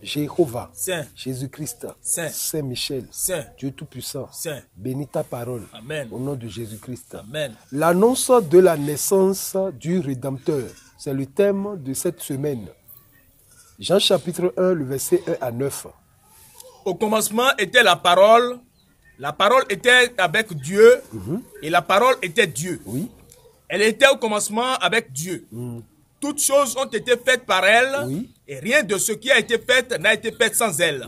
Jéhovah, Saint, Jésus-Christ, Saint, Saint-Michel, Saint, Dieu Tout-Puissant, Saint. bénis ta parole. Amen. Au nom de Jésus-Christ. Amen. L'annonce de la naissance du Rédempteur, c'est le thème de cette semaine. Jean chapitre 1, le verset 1 à 9. Au commencement était la parole était avec Dieu, et la parole était Dieu. Oui. Elle était au commencement avec Dieu. Toutes choses ont été faites par elle, Oui. et rien de ce qui a été fait n'a été fait sans elle.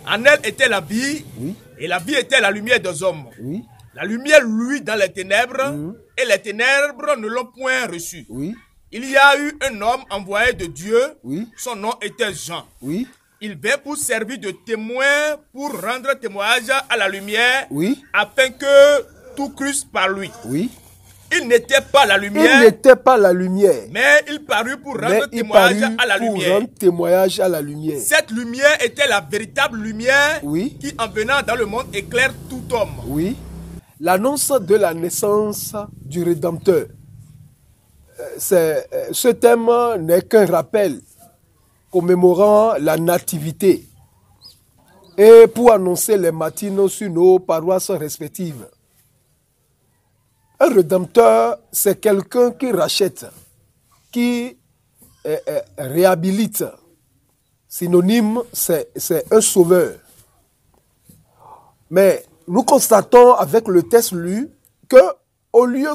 En elle était la vie, Oui. et la vie était la lumière des hommes. Oui. La lumière luit dans les ténèbres, et les ténèbres ne l'ont point reçue. Oui. Il y a eu un homme envoyé de Dieu, Oui. son nom était Jean. Oui. Il vint pour servir de témoin, pour rendre témoignage à la lumière, Oui. afin que tout crusse par lui. Oui. Il n'était pas la Il lumière, n'était pas la lumière, mais il parut pour mais rendre il témoignage parut à la pour lumière. rendre témoignage à la lumière. Cette lumière était la véritable lumière Oui. qui, en venant dans le monde, éclaire tout homme. Oui. L'annonce de la naissance du Rédempteur. Ce thème n'est qu'un rappel commémorant la nativité et pour annoncer les matines sur nos paroisses respectives. Un rédempteur, c'est quelqu'un qui rachète, qui réhabilite. Synonyme, c'est un sauveur. Mais nous constatons avec le texte lu que, au lieu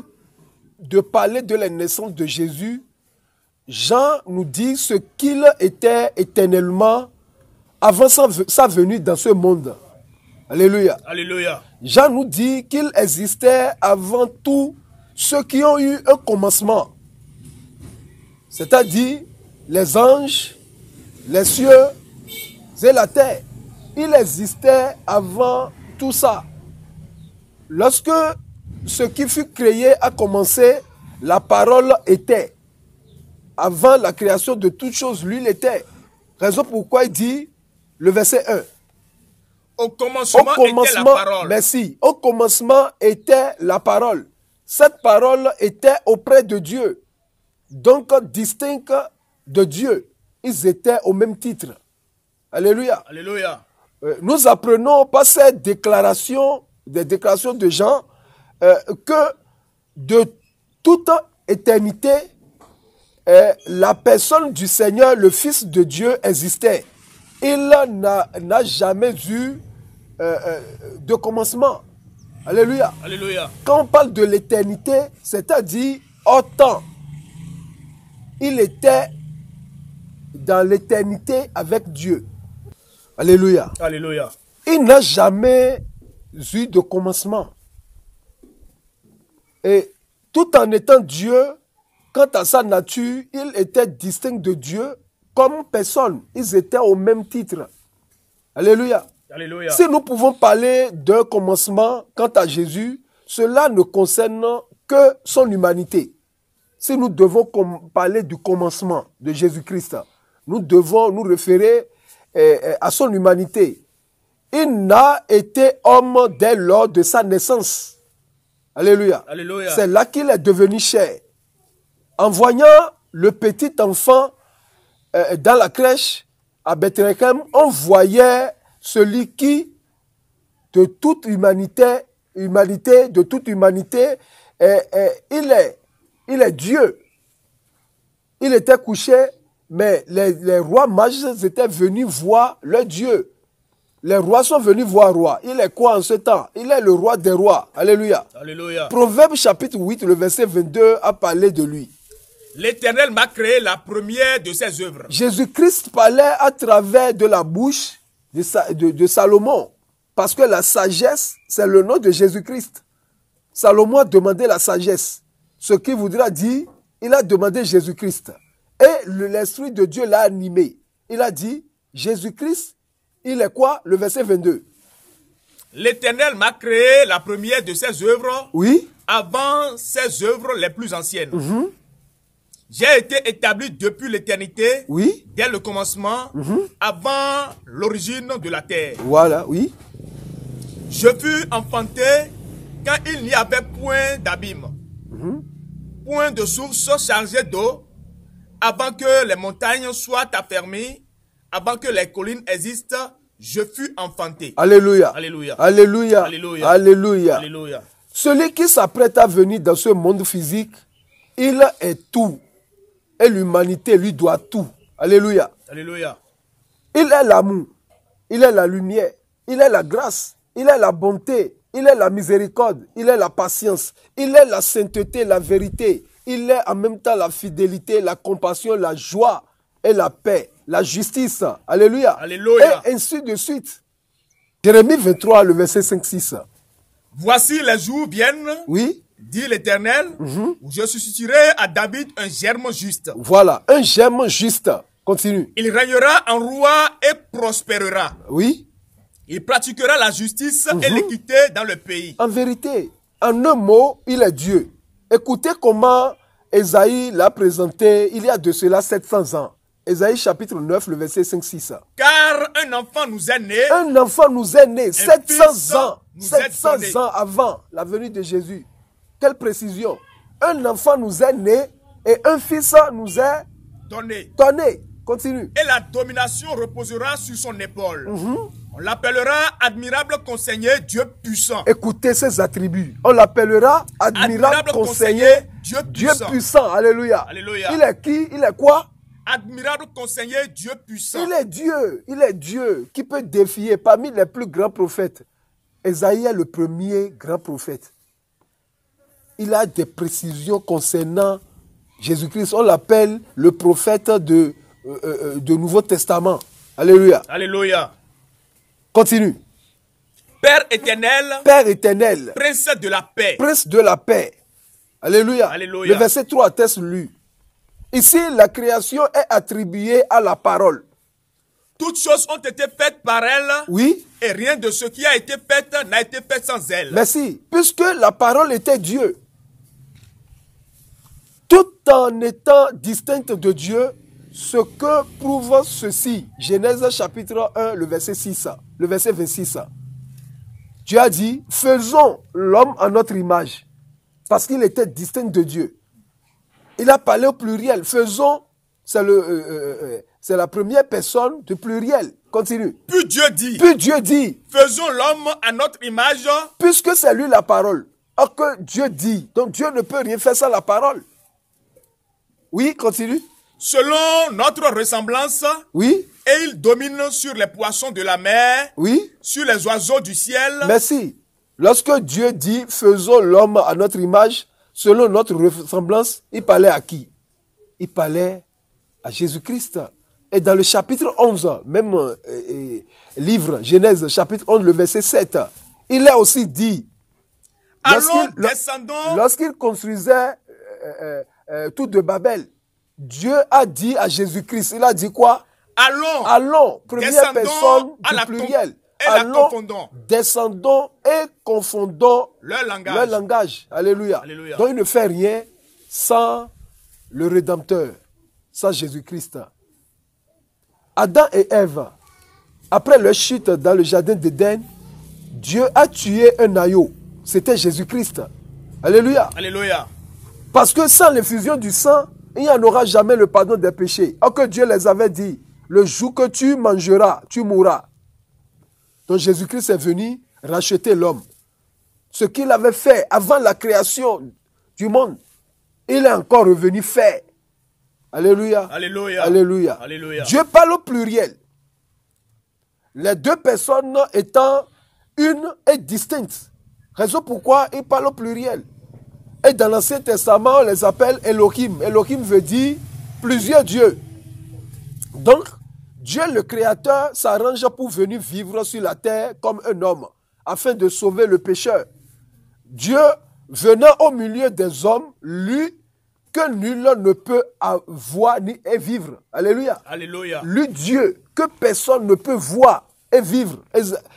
de parler de la naissance de Jésus, Jean nous dit ce qu'il était éternellement avant sa venue dans ce monde. Alléluia. Alléluia. Jean nous dit qu'il existait avant tout ceux qui ont eu un commencement. C'est-à-dire les anges, les cieux et la terre. Il existait avant tout ça. Lorsque ce qui fut créé a commencé, la parole était. Avant la création de toutes choses, lui l'était. Raison pourquoi il dit, le verset 1. Au commencement était la parole. Merci. Au commencement était la parole. Cette parole était auprès de Dieu. Donc, distinct de Dieu. Ils étaient au même titre. Alléluia. Alléluia. Nous apprenons par cette déclaration, des déclarations de Jean, que de toute éternité, la personne du Seigneur, le Fils de Dieu, existait. Il n'a jamais eu de commencement. Alléluia. Alléluia. Quand on parle de l'éternité, c'est-à-dire hors temps, il était dans l'éternité avec Dieu. Alléluia. Alléluia. Il n'a jamais eu de commencement. Et tout en étant Dieu, quant à sa nature, il était distinct de Dieu comme personne. Ils étaient au même titre. Alléluia. Alléluia. Si nous pouvons parler d'un commencement quant à Jésus, cela ne concerne que son humanité. Si nous devons parler du commencement de Jésus-Christ, nous devons nous référer à son humanité. Il n'a été homme dès lors de sa naissance. Alléluia. Alléluia. C'est là qu'il est devenu chair. En voyant le petit enfant dans la crèche à Bethléem, on voyait celui qui, de toute humanité, il est Dieu. Il était couché, mais les rois mages étaient venus voir leur Dieu. Les rois sont venus voir roi. Il est quoi en ce temps? Il est le roi des rois. Alléluia. Alléluia. Proverbe chapitre 8, le verset 22 a parlé de lui. L'Éternel m'a créé la première de ses œuvres. Jésus-Christ parlait à travers de la bouche de Salomon. Parce que la sagesse, c'est le nom de Jésus-Christ. Salomon a demandé la sagesse. Ce qui voudra dire, il a demandé Jésus-Christ. Et l'Esprit de Dieu l'a animé. Il a dit, Jésus-Christ, il est quoi? Le verset 22. L'Éternel m'a créé la première de ses œuvres. Oui. Avant ses œuvres les plus anciennes. J'ai été établi depuis l'éternité, Oui. dès le commencement, avant l'origine de la terre. Voilà, oui. Je fus enfanté quand il n'y avait point d'abîme, point de source chargée d'eau, avant que les montagnes soient affermies, avant que les collines existent, je fus enfanté. Alléluia. Alléluia. Alléluia. Alléluia. Alléluia. Alléluia. Celui qui s'apprête à venir dans ce monde physique, il est tout. Et l'humanité lui doit tout. Alléluia. Alléluia. Il est l'amour. Il est la lumière. Il est la grâce. Il est la bonté. Il est la miséricorde. Il est la patience. Il est la sainteté, la vérité. Il est en même temps la fidélité, la compassion, la joie et la paix, la justice. Alléluia. Alléluia. Et ainsi de suite. Jérémie 23, le verset 5-6. Voici les jours viennent, Oui. dit l'Éternel, où je susciterai à David un germe juste. Voilà, un germe juste. Continue. Il régnera en roi et prospérera. Oui. Il pratiquera la justice et l'équité dans le pays. En vérité, en un mot, il est Dieu. Écoutez comment Ésaïe l'a présenté il y a de cela 700 ans. Ésaïe chapitre 9, le verset 5-6. Car un enfant nous est né. Un enfant nous est né 700 ans. nous est 700 donné. ans avant la venue de Jésus. Quelle précision. Un enfant nous est né et un fils nous est Donné. donné. Continue. Et la domination reposera sur son épaule. On l'appellera admirable conseiller, Dieu puissant. Écoutez ses attributs. On l'appellera admirable conseiller, Dieu puissant. Alléluia. Alléluia. Il est qui? Il est quoi? Admirable conseiller, Dieu puissant. Il est Dieu. Il est Dieu qui peut défier parmi les plus grands prophètes. Ésaïe est le premier grand prophète. Il a des précisions concernant Jésus-Christ. On l'appelle le prophète de Nouveau Testament. Alléluia. Alléluia. Continue. Père éternel, Père éternel, prince de la paix. prince de la paix. Alléluia. Alléluia. Le verset 3 atteste lui. Ici, la création est attribuée à la parole. Toutes choses ont été faites par elle. Oui. Et rien de ce qui a été fait n'a été fait sans elle. Merci. Puisque la parole était Dieu. Tout en étant distincte de Dieu, ce que prouve ceci, Genèse chapitre 1, le verset 6, le verset 26. Dieu a dit, faisons l'homme à notre image, parce qu'il était distinct de Dieu. Il a parlé au pluriel. Faisons, c'est la première personne du pluriel. Continue. Puis Dieu dit, faisons l'homme à notre image. Puisque c'est lui la parole. Or que Dieu dit, donc Dieu ne peut rien faire sans la parole. Oui, continue. Selon notre ressemblance. Oui. Et il domine sur les poissons de la mer. Oui. Sur les oiseaux du ciel. Merci. Lorsque Dieu dit, faisons l'homme à notre image, selon notre ressemblance, il parlait à qui? Il parlait à Jésus-Christ. Et dans le chapitre 11, même livre, Genèse, chapitre 11, le verset 7, il a aussi dit, lorsqu'il construisait tout de Babel, Dieu a dit à Jésus-Christ, il a dit quoi? Allons, première personne du pluriel. Allons, descendons et confondons leur langage. Alléluia. Alléluia. Donc il ne fait rien sans le Rédempteur, sans Jésus-Christ. Adam et Ève, après leur chute dans le jardin d'Éden, Dieu a tué un agneau. C'était Jésus-Christ. Alléluia. Alléluia. Parce que sans l'effusion du sang, il n'y en aura jamais le pardon des péchés. Or que Dieu les avait dit, le jour que tu mangeras, tu mourras. Donc Jésus-Christ est venu racheter l'homme. Ce qu'il avait fait avant la création du monde, il est encore revenu faire. Alléluia. Alléluia. Alléluia. Alléluia. Dieu parle au pluriel. Les deux personnes étant une et distincte. Raison pourquoi il parle au pluriel. Et dans l'Ancien Testament, on les appelle Elohim. Elohim veut dire plusieurs dieux. Donc, Dieu le Créateur s'arrange pour venir vivre sur la terre comme un homme, afin de sauver le pécheur. Dieu, venant au milieu des hommes, lui, que nul ne peut voir ni et vivre. Alléluia. Alléluia. Lui Dieu que personne ne peut voir et vivre.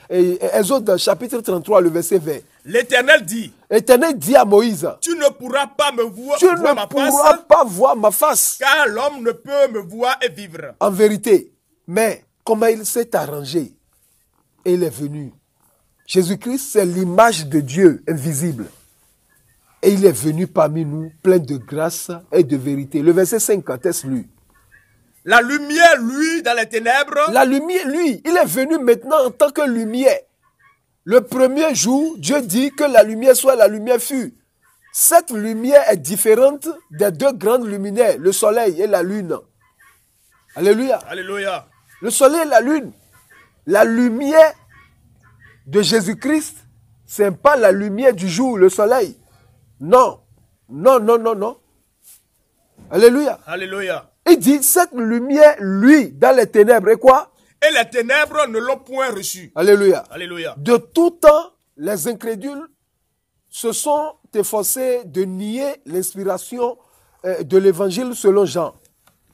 Exode chapitre 33, le verset 20. L'Éternel dit, L'Éternel dit à Moïse, tu ne pourras pas me voir, tu voir ne ma pourras face, pas voir ma face. car l'homme ne peut me voir et vivre. En vérité. Mais comment il s'est arrangé, et il est venu. Jésus-Christ, c'est l'image de Dieu invisible. Et il est venu parmi nous, plein de grâce et de vérité. Le verset 5, quand est-ce lu? La lumière, lui, dans les ténèbres. La lumière, lui, il est venu maintenant en tant que lumière. Le premier jour, Dieu dit que la lumière soit, la lumière fut. Cette lumière est différente des deux grandes luminaires, le soleil et la lune. Alléluia. Alléluia. Le soleil et la lune. La lumière de Jésus-Christ, ce n'est pas la lumière du jour, le soleil. Non. Non, non, non, non. Alléluia. Alléluia. Il dit, cette lumière, lui, dans les ténèbres, et quoi? Et les ténèbres ne l'ont point reçu. Alléluia. Alléluia. De tout temps, les incrédules se sont efforcés de nier l'inspiration de l'évangile selon Jean.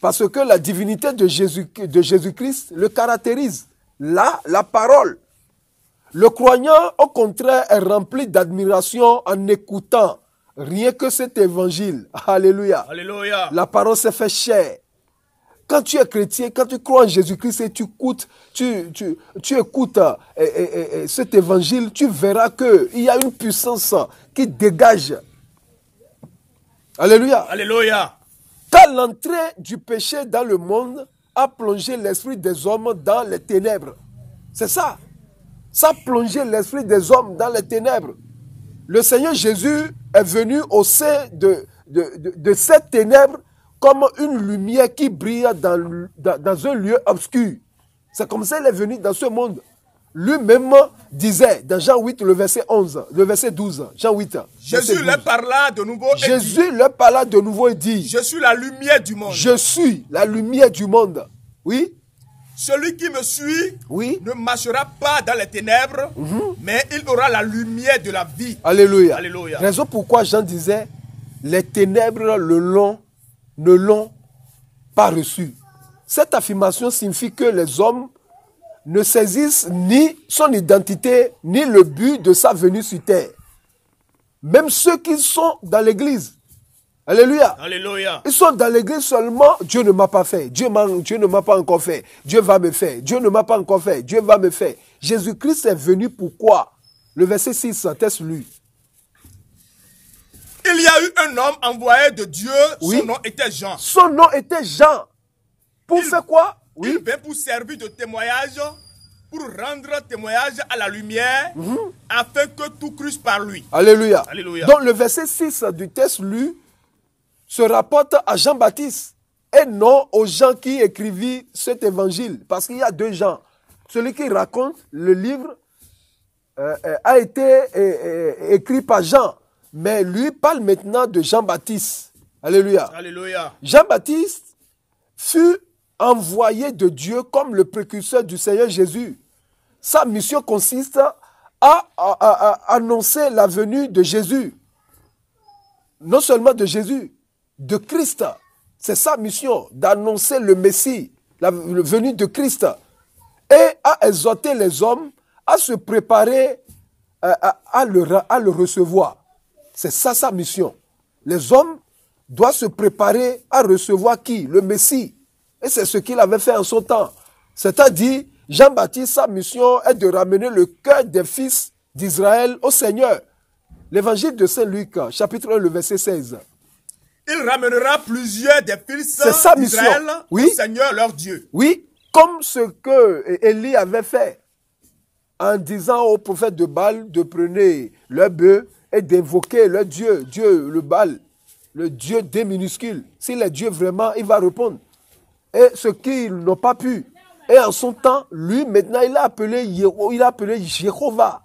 Parce que la divinité de Jésus-Christ le caractérise. Là, la parole. Le croyant, au contraire, est rempli d'admiration en écoutant rien que cet évangile. Alléluia. Alléluia. La parole s'est fait chair. Quand tu es chrétien, quand tu crois en Jésus-Christ et tu écoutes cet évangile, tu verras qu'il y a une puissance qui dégage. Alléluia. Alléluia. Quand l'entrée du péché dans le monde a plongé l'esprit des hommes dans les ténèbres. C'est ça. Ça a plongé l'esprit des hommes dans les ténèbres. Le Seigneur Jésus est venu au sein de cette ténèbres comme une lumière qui brille dans un lieu obscur. C'est comme ça qu'il est venu dans ce monde. Lui-même disait dans Jean 8, le verset 11, le verset 12, Jean 8. Jésus leur parla de nouveau et dit, Jésus leur parla de nouveau et dit, je suis la lumière du monde. je suis la lumière du monde. Oui. Celui qui me suit Oui. ne marchera pas dans les ténèbres, mais il aura la lumière de la vie. Alléluia. Alléluia. Raison pourquoi Jean disait, les ténèbres ne l'ont pas reçu. Cette affirmation signifie que les hommes ne saisissent ni son identité, ni le but de sa venue sur terre. Même ceux qui sont dans l'église. Alléluia. Alléluia. Ils sont dans l'église seulement, Dieu ne m'a pas fait. Dieu ne m'a pas encore fait. Dieu va me faire. Dieu ne m'a pas encore fait. Dieu va me faire. Jésus-Christ est venu pourquoi? Le verset 6, test lui. Il y a eu un homme envoyé de Dieu, Oui. son nom était Jean. Son nom était Jean. Pour faire quoi? Il vint pour servir de témoignage, pour rendre témoignage à la lumière, afin que tout crusse par lui. Alléluia. Alléluia. Donc le verset 6 du texte lu se rapporte à Jean-Baptiste et non aux gens qui écrivit cet évangile. Parce qu'il y a deux gens. Celui qui raconte le livre a été écrit par Jean. Mais lui parle maintenant de Jean-Baptiste. Alléluia. Alléluia. Jean-Baptiste fut envoyé de Dieu comme le précurseur du Seigneur Jésus. Sa mission consiste à annoncer la venue de Jésus. Non seulement de Jésus, de Christ. C'est sa mission, d'annoncer le Messie, la venue de Christ. Et à exhorter les hommes à se préparer à le recevoir. C'est ça sa mission. Les hommes doivent se préparer à recevoir qui? Le Messie. Et c'est ce qu'il avait fait en son temps. C'est-à-dire, Jean-Baptiste, sa mission est de ramener le cœur des fils d'Israël au Seigneur. L'évangile de Saint-Luc, chapitre 1, le verset 16. Il ramènera plusieurs des fils d'Israël au Seigneur leur Dieu. Oui, comme ce que Élie avait fait en disant au prophète de Baal de prendre leur bœuf et d'invoquer leur Dieu, le Baal, le Dieu des minuscules. S'il est Dieu vraiment, il va répondre. Et ce qu'ils n'ont pas pu. Et en son temps, lui, maintenant, il a appelé Jéhovah,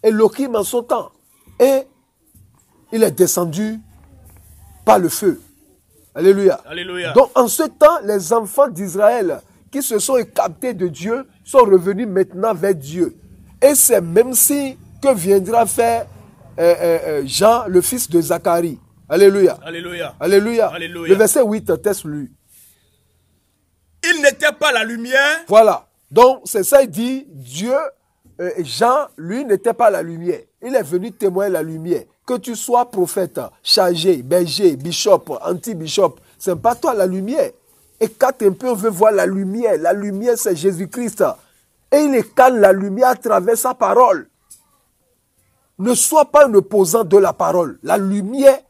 Elohim en son temps. Et il est descendu par le feu. Alléluia. Alléluia. Donc, en ce temps, les enfants d'Israël qui se sont écartés de Dieu sont revenus maintenant vers Dieu. Et c'est même si que viendra faire Jean, le fils de Zacharie. Alléluia. Alléluia. Alléluia. Alléluia. Le verset 8, teste lui. Il n'était pas la lumière. Voilà. Donc, c'est ça, il dit, Dieu, Jean, lui, n'était pas la lumière. Il est venu témoigner la lumière. Que tu sois prophète, chargé, berger, bishop, anti-bishop, c'est pas toi la lumière. Et quand un peu on veut voir la lumière c'est Jésus-Christ. Et il incarne la lumière à travers sa parole. Ne sois pas un opposant de la parole. La lumière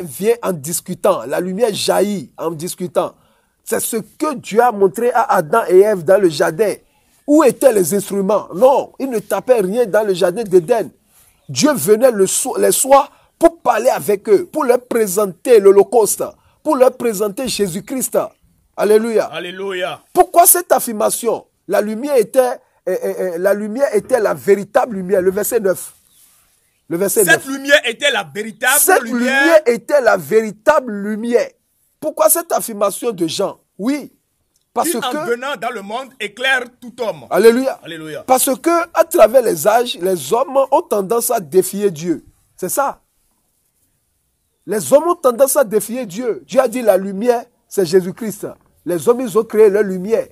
vient en discutant. La lumière jaillit en discutant. C'est ce que Dieu a montré à Adam et Ève dans le jardin. Où étaient les instruments? Non, ils ne tapaient rien dans le jardin d'Éden. Dieu venait les soirs pour parler avec eux, pour leur présenter l'Holocauste, pour leur présenter Jésus-Christ. Alléluia. Alléluia. Pourquoi cette affirmation? La lumière était la véritable lumière. Le verset 9. Le verset 9. Cette lumière était la véritable Cette lumière. lumière était la véritable lumière. Pourquoi cette affirmation de Jean? Oui. Parce Qui, en que, venant dans le monde, éclaire tout homme. Alléluia. Alléluia. Parce que, à travers les âges, les hommes ont tendance à défier Dieu. C'est ça. Les hommes ont tendance à défier Dieu. Dieu a dit la lumière, c'est Jésus-Christ. Les hommes, ils ont créé leur lumière.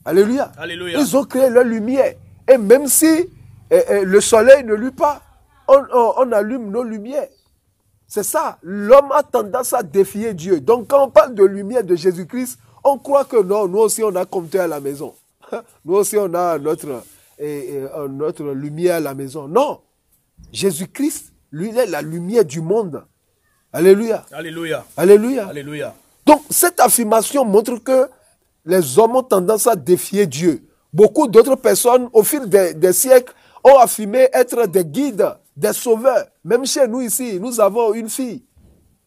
Alléluia. Alléluia. Ils ont créé leur lumière. Et même si le soleil ne luit pas, on allume nos lumières. C'est ça. L'homme a tendance à défier Dieu. Donc, quand on parle de lumière de Jésus-Christ, on croit que non, nous aussi on a compteur à la maison. Nous aussi on a notre lumière à la maison. Non. Jésus-Christ, lui, il est la lumière du monde. Alléluia. Alléluia. Alléluia. Alléluia. Donc, cette affirmation montre que les hommes ont tendance à défier Dieu. Beaucoup d'autres personnes, au fil des siècles, ont affirmé être des guides, des sauveurs. Même chez nous ici, nous avons une fille.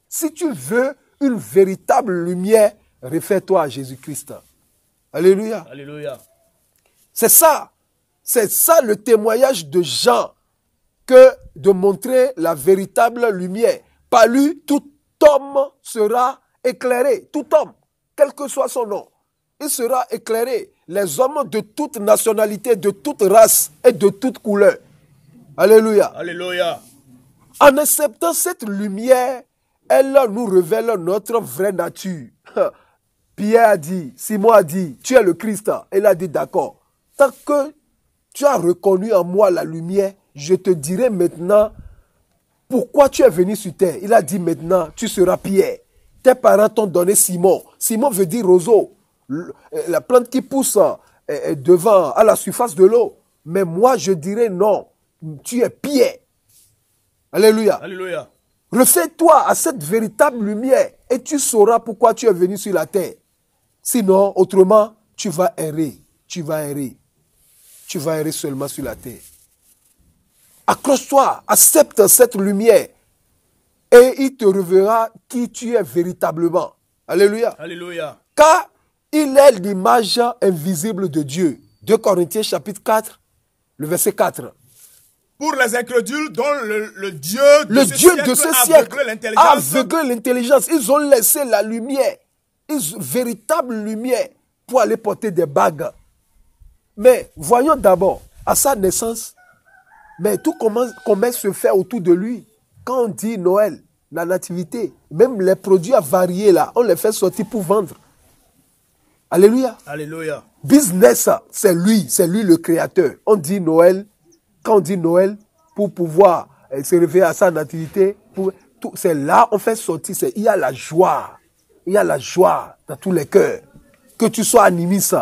Si tu veux une véritable lumière, réfère-toi à Jésus-Christ. Alléluia. Alléluia. C'est ça. C'est ça le témoignage de Jean, que de montrer la véritable lumière. Par lui, tout homme sera éclairé. Tout homme, quel que soit son nom, il sera éclairé. Les hommes de toute nationalité, de toute race et de toute couleur. Alléluia. Alléluia. En acceptant cette lumière, elle nous révèle notre vraie nature. Pierre a dit, Simon a dit, tu es le Christ. Elle a dit, d'accord. Tant que tu as reconnu en moi la lumière, je te dirai maintenant pourquoi tu es venu sur terre. Il a dit maintenant, tu seras Pierre. Tes parents t'ont donné Simon. Simon veut dire roseau. La plante qui pousse devant, à la surface de l'eau. Mais moi, je dirais non. Tu es Pierre. Alléluia. Alléluia. Refais-toi à cette véritable lumière et tu sauras pourquoi tu es venu sur la terre. Sinon, autrement, tu vas errer. Tu vas errer. Tu vas errer seulement sur la terre. Accroche-toi, accepte cette lumière et il te révélera qui tu es véritablement. Alléluia. Alléluia. Car il est l'image invisible de Dieu. 2 Corinthiens chapitre 4, le verset 4. Pour les incrédules dont le Dieu de ce siècle a aveuglé l'intelligence. Ils ont laissé la lumière, véritable lumière, pour aller porter des bagues. Mais voyons d'abord, à sa naissance, mais tout commence se fait autour de lui. Quand on dit Noël, la nativité, même les produits avariés là, on les fait sortir pour vendre. Alléluia. Alléluia. Business, c'est lui le créateur. On dit Noël, quand on dit Noël, pour pouvoir se réveiller à sa nativité, c'est là on fait sortir, il y a la joie. Il y a la joie dans tous les cœurs. Que tu sois animiste,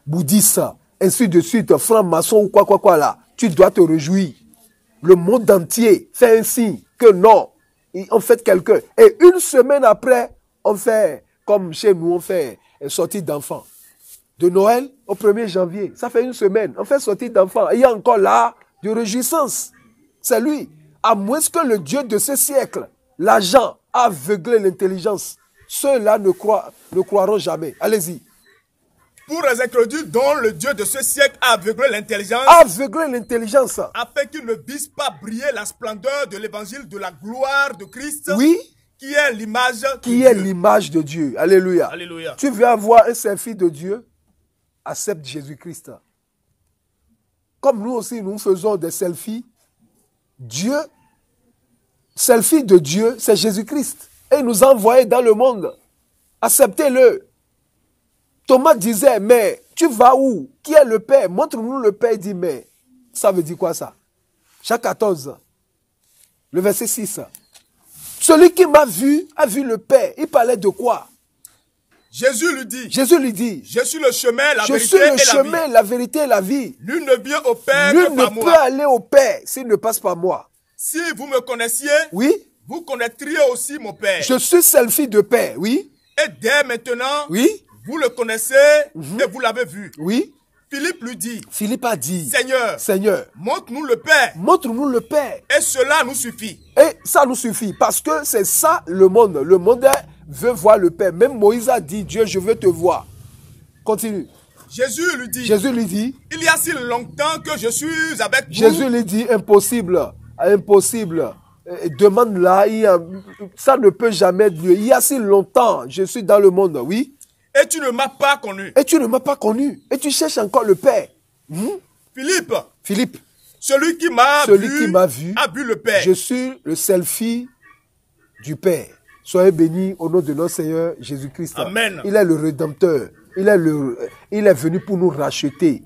bouddhiste, ainsi de suite, franc-maçon ou quoi là, tu dois te réjouir. Le monde entier fait un signe que non, on fête quelqu'un. Et une semaine après, on fait, comme chez nous, on fait sortie d'enfants. De Noël au 1er janvier, ça fait une semaine, on fait sortie d'enfants. Il y a encore là de réjouissance. C'est lui. À moins que le Dieu de ce siècle, l'argent, a aveuglé l'intelligence. Ceux-là ne croiront jamais. Allez-y. Pour les incrédules dont le Dieu de ce siècle a aveuglé l'intelligence. Aveuglé l'intelligence. Afin qu'ils ne vissent pas briller la splendeur de l'évangile de la gloire de Christ. Oui. Qui est l'image de Qui est l'image de Dieu. Alléluia. Alléluia. Tu veux avoir un selfie de Dieu? Accepte Jésus-Christ. Comme nous aussi, nous faisons des selfies. Dieu, selfie de Dieu, c'est Jésus-Christ. Et il nous a envoyés dans le monde. Acceptez-le. Thomas disait, mais tu vas où? Qui est le Père? Montre-nous le Père. Il dit, mais ça veut dire quoi ça? Jacques 14, le verset 6. Celui qui m'a vu a vu le Père. Il parlait de quoi? Jésus lui dit, je suis le chemin, la vérité suis le et la chemin, vie. la vérité et la vie. Nul ne vient au Père Nul que par ne peut moi. aller au Père s'il ne passe par moi. Si vous me connaissiez, Oui. vous connaîtriez aussi mon Père. Je suis selfie de Père, oui. Et dès maintenant, Oui. vous le connaissez et vous l'avez vu. Oui. Philippe lui dit, Philippe a dit, Seigneur, montre-nous le Père. Montre-nous le Père. Et cela nous suffit. Et ça nous suffit parce que c'est ça le monde. Le monde veut voir le Père. Même Moïse a dit, Dieu, je veux te voir. Continue. Jésus lui dit, il y a si longtemps que je suis avec vous. Jésus lui dit, impossible, impossible. Demande là, ça ne peut jamais être lieu. Il y a si longtemps, je suis dans le monde, oui. Et tu ne m'as pas connu. Et tu ne m'as pas connu. Et tu cherches encore le Père. Philippe. Celui qui m'a vu a vu le Père. Je suis le selfie du Père. Soyez bénis au nom de notre Seigneur Jésus-Christ. Amen. Il est le Rédempteur. Il est venu pour nous racheter.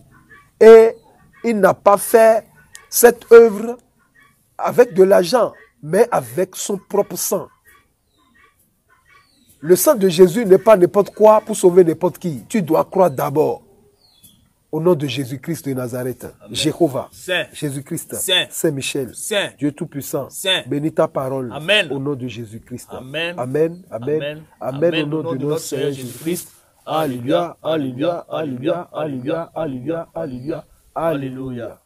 Et il n'a pas fait cette œuvre avec de l'argent, mais avec son propre sang. Le sang de Jésus n'est pas n'importe quoi pour sauver n'importe qui. Tu dois croire d'abord au nom de Jésus-Christ de Nazareth. Amen. Jéhovah, Jésus-Christ, Saint-Michel, Dieu Tout-Puissant, bénis ta parole. Amen. Au nom de Jésus-Christ. Amen. Amen. Amen. Amen. Au nom de notre Seigneur Jésus-Christ. Alléluia, alléluia, alléluia, alléluia, alléluia, alléluia, alléluia.